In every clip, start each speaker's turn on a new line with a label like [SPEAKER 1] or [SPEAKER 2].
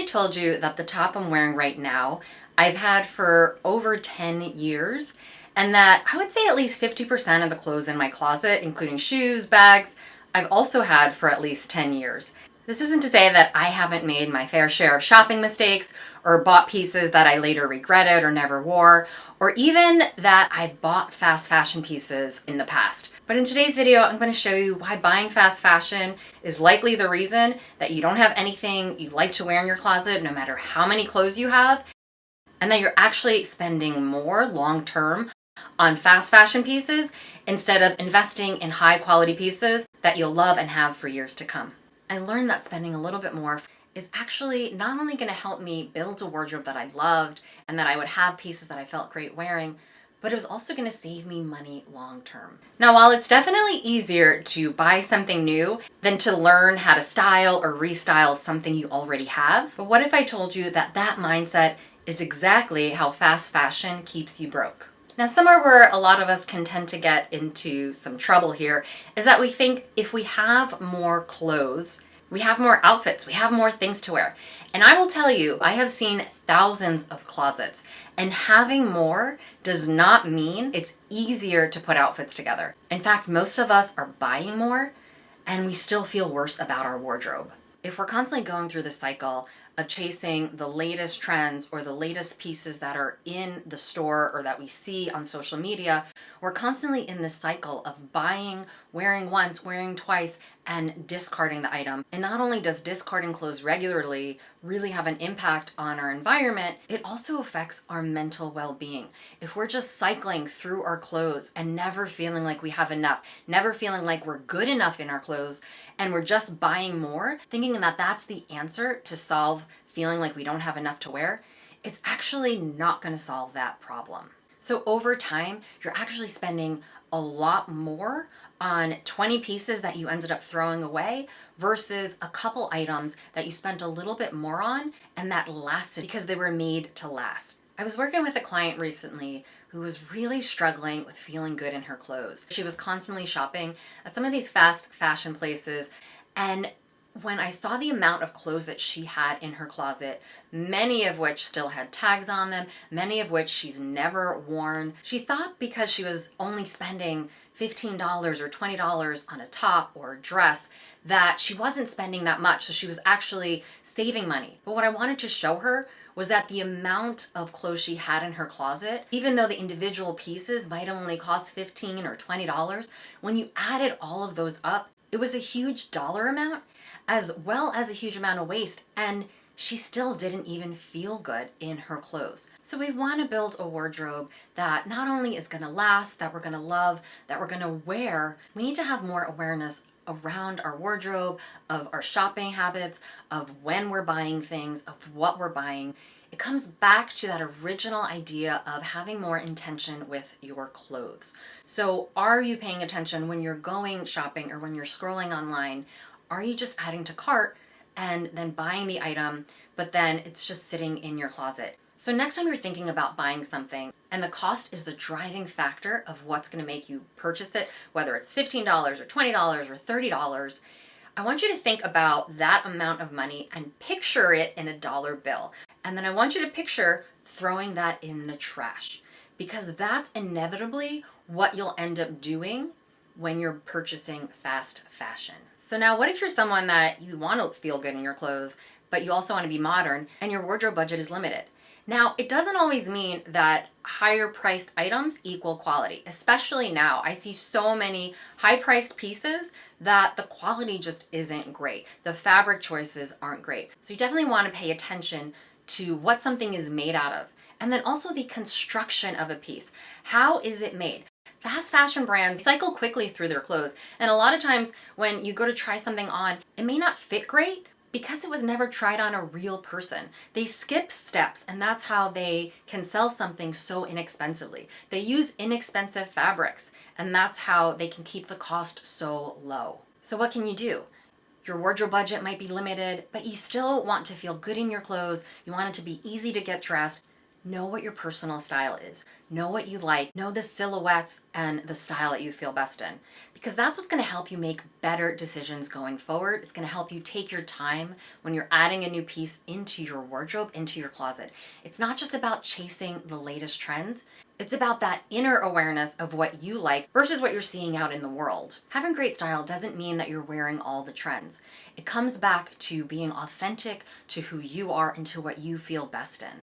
[SPEAKER 1] told you that the top I'm wearing right now, I've had for over 10 years, and that I would say at least 50% of the clothes in my closet, including shoes, bags, I've also had for at least 10 years. This isn't to say that I haven't made my fair share of shopping mistakes or bought pieces that I later regretted or never wore, or even that I bought fast fashion pieces in the past. But in today's video, I'm going to show you why buying fast fashion is likely the reason that you don't have anything you like to wear in your closet, no matter how many clothes you have, and that you're actually spending more long-term on fast fashion pieces instead of investing in high quality pieces that you'll love and have for years to come. I learned that spending a little bit more is actually not only going to help me build a wardrobe that I loved and that I would have pieces that I felt great wearing, but it was also going to save me money long term. Now, while it's definitely easier to buy something new than to learn how to style or restyle something you already have, but what if I told you that that mindset is exactly how fast fashion keeps you broke? Now, somewhere where a lot of us can tend to get into some trouble here is that we think if we have more clothes, we have more outfits, we have more things to wear. And I will tell you, I have seen thousands of closets, and having more does not mean it's easier to put outfits together. In fact, most of us are buying more and we still feel worse about our wardrobe. If we're constantly going through the cycle of chasing the latest trends or the latest pieces that are in the store or that we see on social media, we're constantly in this cycle of buying, wearing once, wearing twice, and discarding the item. And not only does discarding clothes regularly really have an impact on our environment, it also affects our mental well-being. If we're just cycling through our clothes and never feeling like we have enough, never feeling like we're good enough in our clothes, and we're just buying more, thinking that that's the answer to solve feeling like we don't have enough to wear, it's actually not going to solve that problem. So over time, you're actually spending a lot more on 20 pieces that you ended up throwing away versus a couple items that you spent a little bit more on and that lasted because they were made to last. I was working with a client recently who was really struggling with feeling good in her clothes. She was constantly shopping at some of these fast fashion places, and when I saw the amount of clothes that she had in her closet, many of which still had tags on them, many of which she's never worn, she thought because she was only spending $15 or $20 on a top or a dress that she wasn't spending that much, so she was actually saving money. But what I wanted to show her was that the amount of clothes she had in her closet, even though the individual pieces might only cost $15 or $20, when you added all of those up, it was a huge dollar amount as well as a huge amount of waste, and she still didn't even feel good in her clothes. So we want to build a wardrobe that not only is going to last, that we're going to love, that we're going to wear. We need to have more awareness around our wardrobe, of our shopping habits, of when we're buying things, of what we're buying. It comes back to that original idea of having more intention with your clothes. So are you paying attention when you're going shopping or when you're scrolling online? Are you just adding to cart and then buying the item, but then it's just sitting in your closet? So next time you're thinking about buying something and the cost is the driving factor of what's going to make you purchase it, whether it's $15 or $20 or $30, I want you to think about that amount of money and picture it in a dollar bill. And then I want you to picture throwing that in the trash, because that's inevitably what you'll end up doing when you're purchasing fast fashion. So now what if you're someone that you want to feel good in your clothes, but you also want to be modern and your wardrobe budget is limited? Now, it doesn't always mean that higher priced items equal quality, especially now. I see so many high priced pieces that the quality just isn't great. The fabric choices aren't great. So you definitely want to pay attention to what something is made out of. And then also the construction of a piece. How is it made? Fast fashion brands cycle quickly through their clothes, and a lot of times when you go to try something on, it may not fit great because it was never tried on a real person. They skip steps, and that's how they can sell something so inexpensively. They use inexpensive fabrics, and that's how they can keep the cost so low. So what can you do? Your wardrobe budget might be limited, but you still want to feel good in your clothes. You want it to be easy to get dressed. Know what your personal style is. Know what you like. Know the silhouettes and the style that you feel best in. Because that's what's going to help you make better decisions going forward. It's going to help you take your time when you're adding a new piece into your wardrobe, into your closet. It's not just about chasing the latest trends. It's about that inner awareness of what you like versus what you're seeing out in the world. Having great style doesn't mean that you're wearing all the trends. It comes back to being authentic to who you are and to what you feel best in.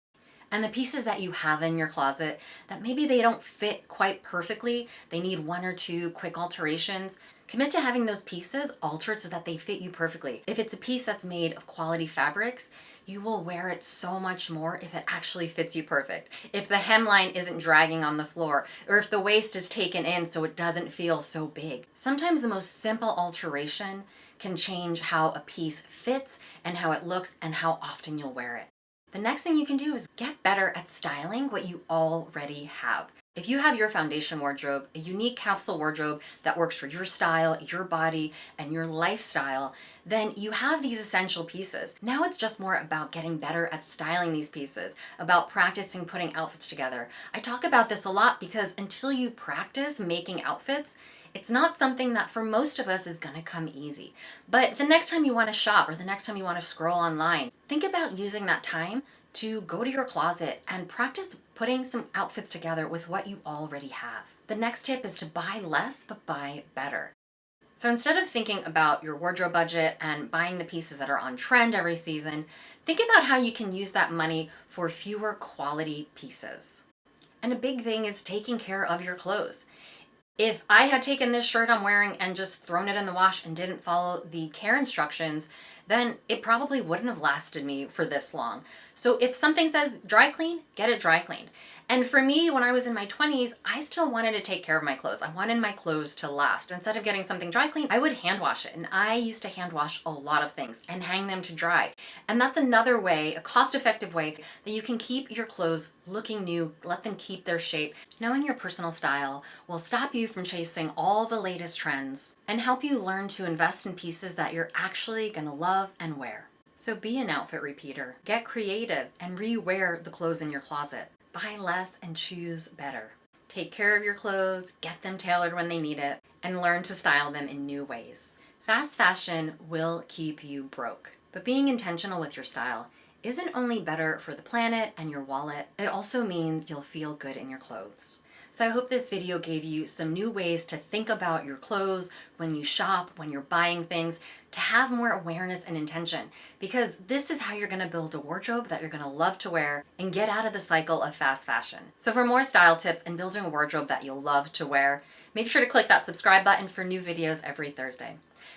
[SPEAKER 1] And the pieces that you have in your closet that maybe they don't fit quite perfectly, they need one or two quick alterations, commit to having those pieces altered so that they fit you perfectly. If it's a piece that's made of quality fabrics, you will wear it so much more if it actually fits you perfect. If the hemline isn't dragging on the floor, or if the waist is taken in so it doesn't feel so big. Sometimes the most simple alteration can change how a piece fits and how it looks and how often you'll wear it. The next thing you can do is get better at styling what you already have. If you have your foundation wardrobe, a unique capsule wardrobe that works for your style, your body, and your lifestyle, then you have these essential pieces. Now it's just more about getting better at styling these pieces, about practicing putting outfits together. I talk about this a lot because until you practice making outfits, it's not something that for most of us is gonna come easy. But the next time you wanna shop or the next time you wanna scroll online, think about using that time to go to your closet and practice putting some outfits together with what you already have. The next tip is to buy less, but buy better. So instead of thinking about your wardrobe budget and buying the pieces that are on trend every season, think about how you can use that money for fewer quality pieces. And a big thing is taking care of your clothes. If I had taken this shirt I'm wearing and just thrown it in the wash and didn't follow the care instructions, then it probably wouldn't have lasted me for this long. So if something says dry clean, get it dry cleaned. And for me, when I was in my 20s, I still wanted to take care of my clothes. I wanted my clothes to last. Instead of getting something dry clean, I would hand wash it. And I used to hand wash a lot of things and hang them to dry. And that's another way, a cost-effective way, that you can keep your clothes looking new, let them keep their shape. Knowing your personal style will stop you from chasing all the latest trends and help you learn to invest in pieces that you're actually gonna love and wear. So be an outfit repeater, get creative, and re-wear the clothes in your closet. Buy less and choose better. Take care of your clothes, get them tailored when they need it, and learn to style them in new ways. Fast fashion will keep you broke, but being intentional with your style isn't only better for the planet and your wallet, it also means you'll feel good in your clothes. So I hope this video gave you some new ways to think about your clothes when you shop, when you're buying things, to have more awareness and intention, because this is how you're gonna build a wardrobe that you're gonna love to wear and get out of the cycle of fast fashion. So for more style tips and building a wardrobe that you'll love to wear, make sure to click that subscribe button for new videos every Thursday.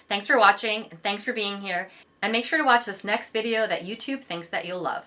[SPEAKER 1] Thanks for watching and thanks for being here. And make sure to watch this next video that YouTube thinks that you'll love.